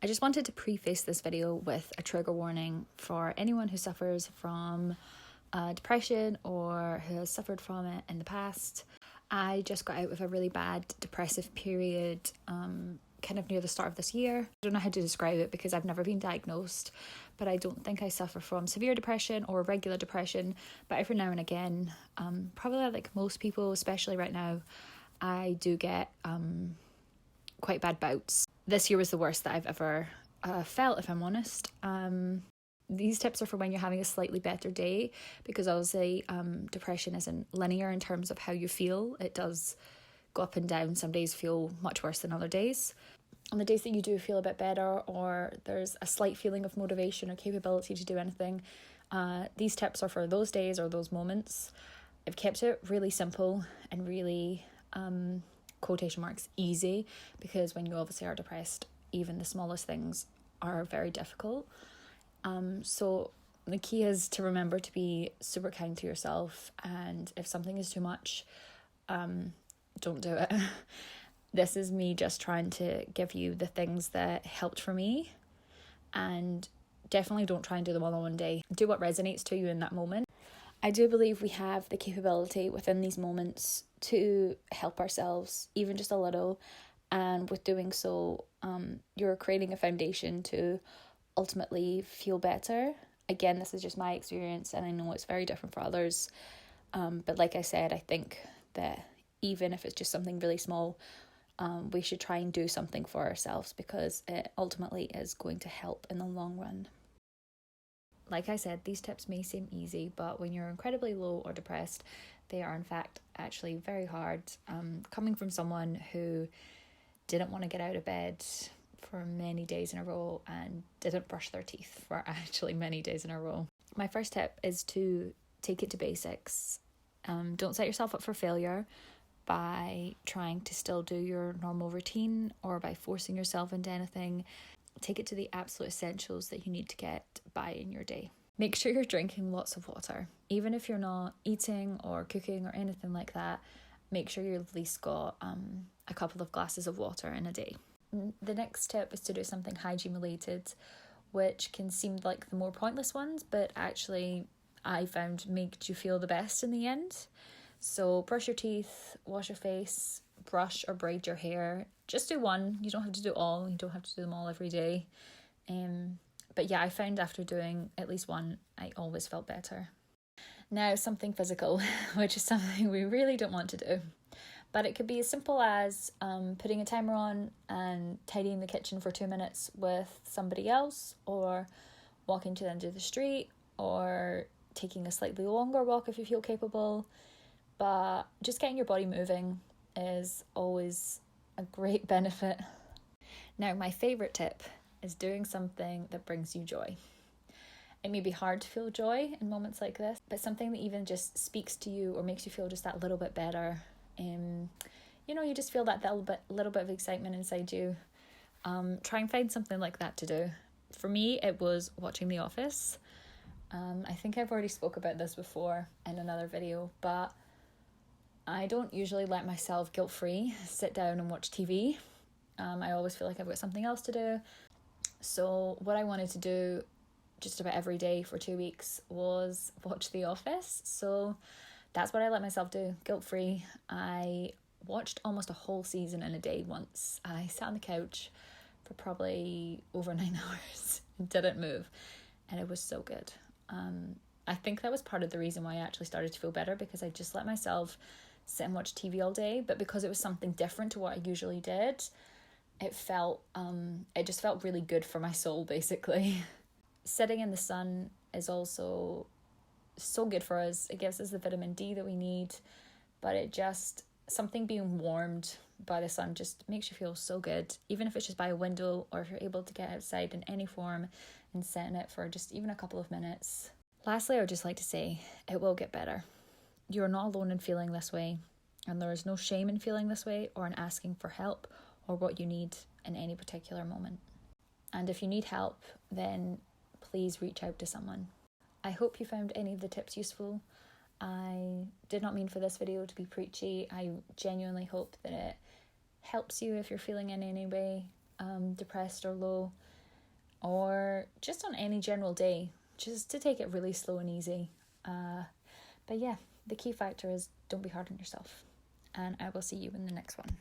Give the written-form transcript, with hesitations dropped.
I just wanted to preface this video with a trigger warning for anyone who suffers from depression or who has suffered from it in the past. I just got out of a really bad depressive period kind of near the start of this year. I don't know how to describe it because I've never been diagnosed, but I don't think I suffer from severe depression or regular depression, but every now and again, probably like most people, especially right now, I do get quite bad bouts. This year was the worst that I've ever felt, if I'm honest. These tips are for when you're having a slightly better day, because obviously depression isn't linear in terms of how you feel. It does go up and down. Some days feel much worse than other days. On the days that you do feel a bit better, or there's a slight feeling of motivation or capability to do anything, these tips are for those days or those moments. I've kept it really simple and really quotation marks easy, because when you obviously are depressed, even the smallest things are very difficult. So the key is to remember to be super kind to yourself, and if something is too much, don't do it. This is me just trying to give you the things that helped for me, and definitely don't try and do them all in one day. Do what resonates to you in that moment. I do believe we have the capability within these moments to help ourselves, even just a little, and with doing so, you're creating a foundation to ultimately feel better. Again, this is just my experience, and I know it's very different for others, but like I said, I think that even if it's just something really small, we should try and do something for ourselves, because it ultimately is going to help in the long run. Like I said, these tips may seem easy, but when you're incredibly low or depressed, they are in fact actually very hard. Coming from someone who didn't want to get out of bed for many days in a row and didn't brush their teeth for actually many days in a row. My first tip is to take it to basics. Don't set yourself up for failure by trying to still do your normal routine or by forcing yourself into anything. Take it to the absolute essentials that you need to get by in your day. Make sure you're drinking lots of water. Even if you're not eating or cooking or anything like that, make sure you've at least got a couple of glasses of water in a day. The next tip is to do something hygiene related, which can seem like the more pointless ones, but actually I found makes you feel the best in the end. So brush your teeth, wash your face, brush or braid your hair. Just do one. You don't have to do all. You don't have to do them all every day. But yeah, I found after doing at least one, I always felt better. Now, something physical, which is something we really don't want to do. But it could be as simple as putting a timer on and tidying the kitchen for 2 minutes with somebody else, or walking to the end of the street, or taking a slightly longer walk if you feel capable. But just getting your body moving is always a great benefit. Now, my favourite tip is doing something that brings you joy. It may be hard to feel joy in moments like this, but something that even just speaks to you or makes you feel just that little bit better. You just feel that little bit of excitement inside you. Try and find something like that to do. For me, it was watching The Office. I think I've already spoke about this before in another video, but I don't usually let myself guilt-free sit down and watch TV. I always feel like I've got something else to do. So what I wanted to do just about every day for 2 weeks was watch The Office. So that's what I let myself do, guilt-free. I watched almost a whole season in a day once. I sat on the couch for probably over 9 hours and didn't move. And it was so good. I think that was part of the reason why I actually started to feel better, because I just let myself sit and watch TV all day. But because it was something different to what I usually did, it just felt really good for my soul, basically. Sitting in the sun is also so good for us. It gives us the vitamin D that we need, but something being warmed by the sun just makes you feel so good, even if it's just by a window, or if you're able to get outside in any form and sit in it for just even a couple of minutes. Lastly, I would just like to say it will get better. You're not alone in feeling this way, and there is no shame in feeling this way or in asking for help or what you need in any particular moment. And if you need help, then please reach out to someone. I hope you found any of the tips useful. I did not mean for this video to be preachy. I genuinely hope that it helps you if you're feeling in any way. depressed or low, or just on any general day, just to take it really slow and easy. But yeah, the key factor is don't be hard on yourself, and I will see you in the next one.